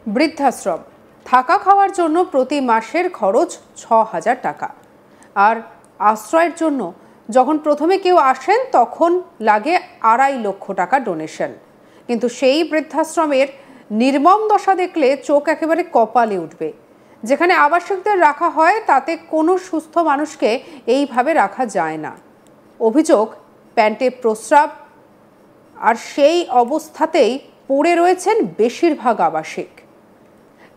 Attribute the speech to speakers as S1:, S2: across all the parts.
S1: বৃদ্ধাশ্রম থাকা খাওয়ার জন্য প্রতি মাসের খরচ ৬,০০০ টাকা। আর আশ্রয়ের জন্য যখন প্রথমে কেউ আসেন তখন লাগে ২.৫ লক্ষ টাকা ডোনেশন। কিন্তু সেই বৃদ্ধাশ্রমের নির্মম দশা দেখলে চোখ একেবারে কপালে উঠবে। যেখানে আবাসিকদের রাখা হয় তাতে কোনো সুস্থ মানুষকে এইভাবে রাখা যায় না। অভিযোগ, প্যান্টে প্রস্রাব, আর সেই অবস্থাতেই পড়ে রয়েছেন বেশিরভাগ আবাসিক।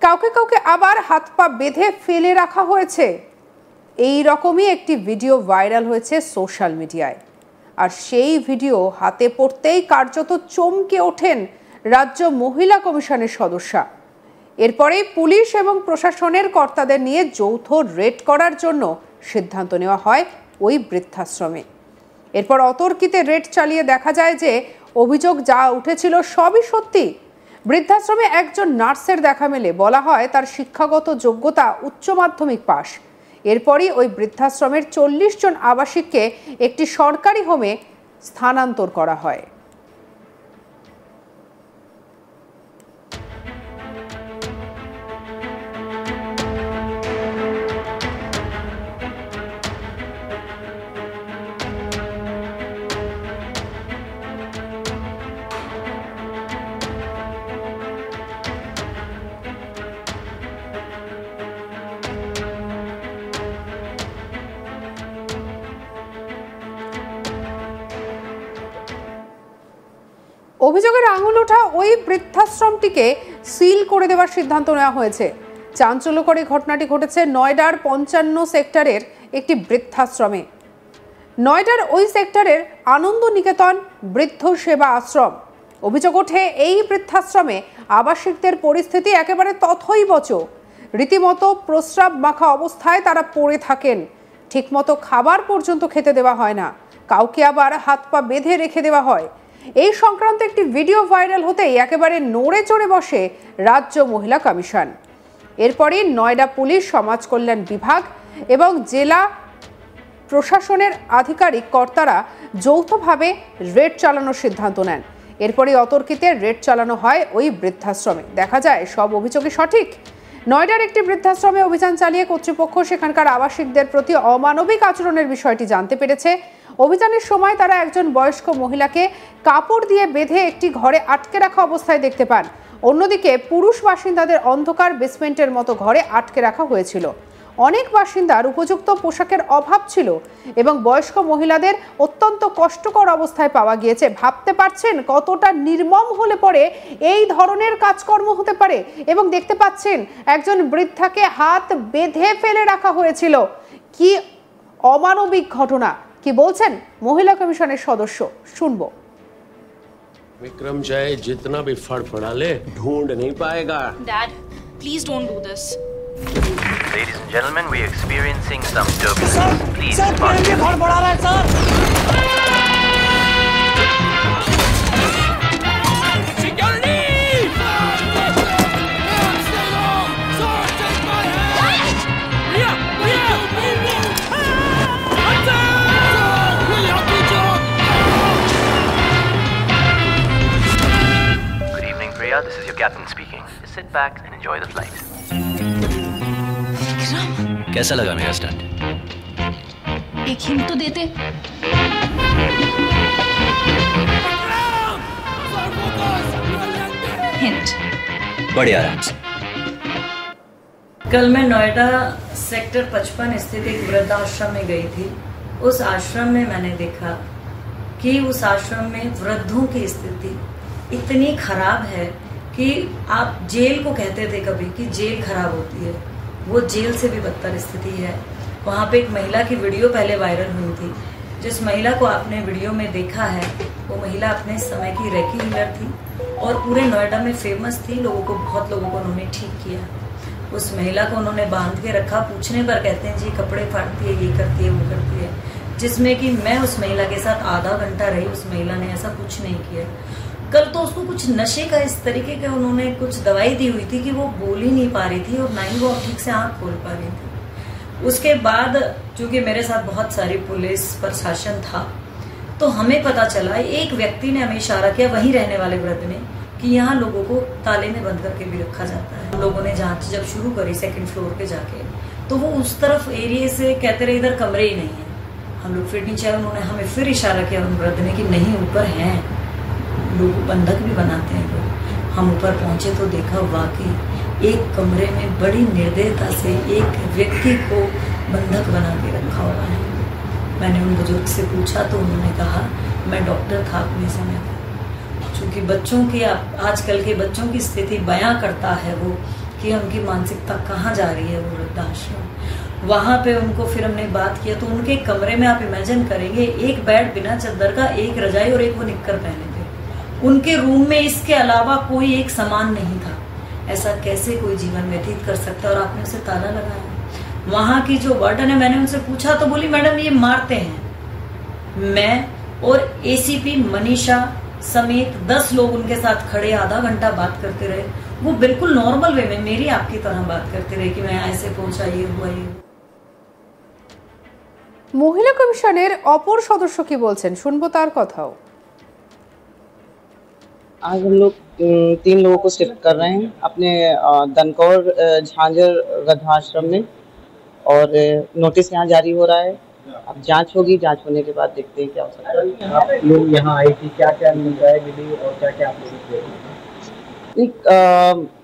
S1: কাউকে কাউকে আবার হাত পা বেঁধে ফেলে রাখা হয়েছে। এই রকমই একটি ভিডিও ভাইরাল হয়েছে সোশ্যাল মিডিয়ায়। আর সেই ভিডিও হাতে পড়তেই কার্যত চমকে ওঠেন রাজ্য মহিলা কমিশনের সদস্যা। এরপরেই পুলিশ এবং প্রশাসনের কর্তাদের নিয়ে যৌথ রেড করার জন্য সিদ্ধান্ত নেওয়া হয় ওই বৃদ্ধাশ্রমে। এরপর অতর্কিতে রেড চালিয়ে দেখা যায় যে অভিযোগ যা উঠেছিল সবই সত্যি। বৃদ্ধাশ্রমে একজন নার্সের দেখা মেলে। বলা হয় তার শিক্ষাগত যোগ্যতা উচ্চ মাধ্যমিক পাস। এরপরই ওই বৃদ্ধাশ্রমের ৪০ জন আবাসিককে একটি সরকারি হোমে স্থানান্তর করা হয়। অভিযোগের আঙুল ওঠা ওই বৃদ্ধাশ্রমটিকে সিল করে দেওয়ার সিদ্ধান্ত নেওয়া হয়েছে। চাঞ্চল্যকর এই ঘটনাটি ঘটেছে নয়ডার ৫৫ সেক্টরের একটি বৃদ্ধাশ্রমে। নয়ডার ওই সেক্টরের আনন্দ নিকেতন বৃদ্ধ সেবা আশ্রম। অভিযোগ ওঠে এই বৃদ্ধাশ্রমে আবাসিকদের পরিস্থিতি একেবারে তথৈবচ। রীতিমতো প্রস্রাব মাখা অবস্থায় তারা পড়ে থাকেন। ঠিকমতো খাবার পর্যন্ত খেতে দেওয়া হয় না। কাউকে আবার হাত পা বেঁধে রেখে দেওয়া হয়। এই সংক্রান্ত একটি ভিডিও ভাইরাল হতেই একেবারে নড়ে চড়ে বসে রাজ্য মহিলা কমিশন। এরপরই নয়ডা পুলিশ, সমাজ কল্যাণ বিভাগ এবং জেলা প্রশাসনের আধিকারিক কর্তারা যৌথভাবে রেড চালানোর সিদ্ধান্ত নেন। এরপরই অতর্কিতে রেড চালানো হয় ওই বৃদ্ধাশ্রমে। দেখা যায় সব অভিযোগই সঠিক। নয়ডার একটি বৃদ্ধাশ্রমে অভিযান চালিয়ে কর্তৃপক্ষ সেখানকার আবাসিকদের প্রতি অমানবিক আচরণের বিষয়টি জানতে পেরেছে। অভিযানের সময় তারা একজন বয়স্ক মহিলাকে কাপড় দিয়ে বেঁধে একটি ঘরে আটকে রাখা অবস্থায় দেখতে পান। অন্যদিকে পুরুষ বাসিন্দাদের অন্ধকার বেসমেন্টের মতো ঘরে আটকে রাখা হয়েছিল। অনেক বাসিন্দার উপযুক্ত পোশাকের অভাব ছিল এবং বয়স্ক মহিলাদের অত্যন্ত কষ্টকর অবস্থায় পাওয়া গিয়েছে। ভাবতে পারছেন কতটা নির্মম হলে পরে এই ধরনের কাজকর্ম হতে পারে। এবং দেখতে পাচ্ছেন একজন বৃদ্ধাকে হাত বেঁধে ফেলে রাখা হয়েছিল। কি অমানবিক ঘটনা! কি বলছেন মহিলা কমিশনের সদস্য, শুনবো।
S2: विक्रम चाहे जितना भी फड़फड़ा ले, ढूंढ नहीं पाएगा।
S3: Dad, please don't do this.
S4: Ladies and gentlemen, we are experiencing some turbulence. Please
S5: फड़फड़ा रहा है sir.
S4: This is your captain speaking. Just sit back and enjoy the flight.
S6: कैसा लगा मेरा स्टंट?
S3: एक हिंट तो देते। हिंट।
S6: बड़े आराम से।
S7: कल मैं नोएडा सेक्टर 55 स्थित एक वृद्धाश्रम में गई थी। उस आश्रम में मैंने देखा कि उस आश्रम में वृद्धों की स्थिति इतनी खराब है कि आप जेल को कहते थे कभी कि जेल खराब होती है, वो जेल से भी बदतर स्थिति है। वहाँ पे एक महिला की वीडियो पहले वायरल हुई थी। जिस महिला को आपने वीडियो में देखा है वो महिला अपने समय की रैकी हीलर थी और पूरे नोएडा में फेमस थी। बहुत लोगों को उन्होंने ठीक किया। उस महिला को उन्होंने बांध के रखा। पूछने पर कहते हैं जी कपड़े फाड़ती है, ये करती है, वो करती है। जिसमें कि मैं उस महिला के साथ आधा घंटा रही। उस महिला ने ऐसा कुछ नहीं किया। कल तो उसको कुछ नशे का इस तरीके का उन्होंने कुछ दवाई दी हुई थी कि वो बोल ही नहीं पा रही थी और ना ही वो ठीक से आंख खोल पा रही थी। उसके बाद चूंकि मेरे साथ बहुत सारी पुलिस प्रशासन था तो हमें पता चला, एक व्यक्ति ने हमें इशारा किया, वहीं रहने वाले वृद्ध ने, कि यहाँ लोगों को ताले में बंद करके भी रखा जाता है। लोगों ने जांच जब शुरू करी सेकंड फ्लोर पे जाके, तो वो उस तरफ एरिया से कहते रहे इधर कमरे ही नहीं है। हम लोग फिर नीचे आए, उन्होंने हमें फिर इशारा किया उन वृद्ध ने कि नहीं ऊपर हैं, लोग बंधक भी बनाते हैं लोग। हम ऊपर पहुंचे तो देखा वाकई एक कमरे में बड़ी निर्दयता से एक व्यक्ति को बंधक बना के रखा हुआ है। मैंने उन बुजुर्ग से पूछा तो उन्होंने कहा मैं डॉक्टर था अपने समय पर। चूँकि बच्चों की आजकल के बच्चों की स्थिति बयां करता है वो कि उनकी मानसिकता कहाँ जा रही है। वो वृद्धाश्रम, वहाँ पे उनको फिर हमने बात किया तो उनके कमरे में आप इमेजिन करेंगे एक बेड बिना चद्दर का, एक रजाई और एक वो निक्कर पहने थे। उनके रूम में इसके अलावा कोई एक सामान नहीं था। ऐसा कैसे कोई जीवन व्यतीत कर सकता है? और आपने उसे ताला लगाया। वहाँ की जो वार्डन है, मैंने उनसे पूछा तो बोली मैडम ये मारते हैं। मैं और एसीपी मनीषा समेत 10 लोग उनके साथ खड़े आधा घंटा बात करते रहे। वो बिल्कुल नॉर्मल वे में मेरी आपकी तरह बात करते रहे कि मैं ऐसे पहुंचा, ये हुआ, ये।
S1: মহিলা কমিশনের অপর সদস্য কি বলছেন, শুনবো তার কথাও।
S5: आज हम लोग 3 लोगों को शिफ्ट कर रहे हैं अपने दनकौर झांझर वृद्धाश्रम में, और नोटिस यहाँ जारी हो रहा है। अब जांच होगी, जांच होने के बाद देखते हैं क्या हो सकता है।
S8: आप लोग यहाँ आए थे, क्या क्या मिला मिली और क्या क्या आप लोग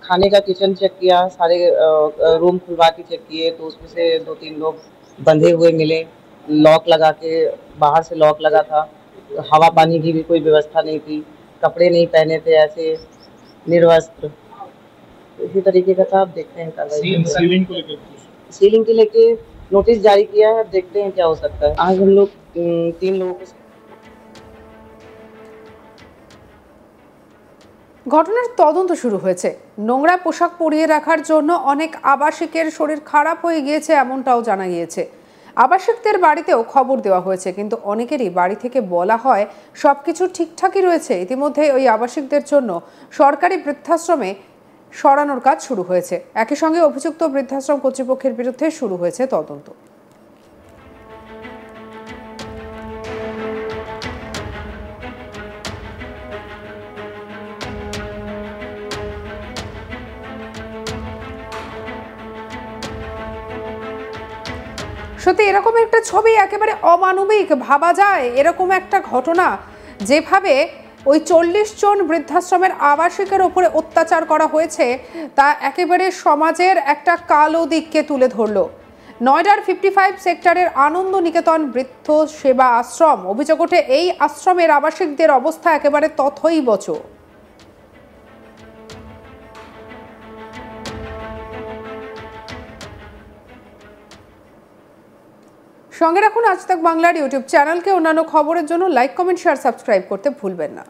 S5: खाने का किचन चेक किया, सारे रूम खुलवा के चेक किए तो उसमें से 2-3 लोग बंधे हुए मिले, लॉक लगा के, बाहर से लॉक लगा था, हवा पानी की भी कोई व्यवस्था नहीं थी, कपड़े नहीं पहने थे, ऐसे निर्वस्त्र, इसी तरीके का था। अब देखते हैं कार्रवाई। सीलिंग को लेके नोटिस जारी किया है, अब देखते हैं क्या हो सकता है। आज हम लोग 3 लोगों को।
S1: ঘটনার তদন্ত শুরু হয়েছে। নোংরা পোশাক পরিয়ে রাখার জন্য অনেক আবাসিকের শরীর খারাপ হয়ে গিয়েছে এমনটাও জানা গিয়েছে। আবাসিকদের বাড়িতেও খবর দেওয়া হয়েছে, কিন্তু অনেকেরই বাড়ি থেকে বলা হয় সবকিছু ঠিকঠাকই রয়েছে। ইতিমধ্যে ওই আবাসিকদের জন্য সরকারি বৃদ্ধাশ্রমে সরানোর কাজ শুরু হয়েছে। একই সঙ্গে অভিযুক্ত বৃদ্ধাশ্রম কর্তৃপক্ষের বিরুদ্ধে শুরু হয়েছে তদন্ত। সত্যি এরকম একটা ছবি একেবারে অমানবিক ভাবা যায়। এরকম একটা ঘটনা যেভাবে ওই 40 জন বৃদ্ধাশ্রমের আবাসিকের উপরে অত্যাচার করা হয়েছে তা একেবারে সমাজের একটা কালো দিককে তুলে ধরলো। নয়ডার 55 সেক্টরের আনন্দ নিকেতন বৃদ্ধ সেবা আশ্রম। অভিযোগ ওঠে এই আশ্রমের আবাসিকদের অবস্থা একেবারে তথৈবচ। সঙ্গে রাখুন আজ তাক বাংলার ইউটিউব চ্যানেলকে। অন্যান্য খবরের জন্য লাইক, কমেন্ট, শেয়ার, সাবস্ক্রাইব করতে ভুলবেন না।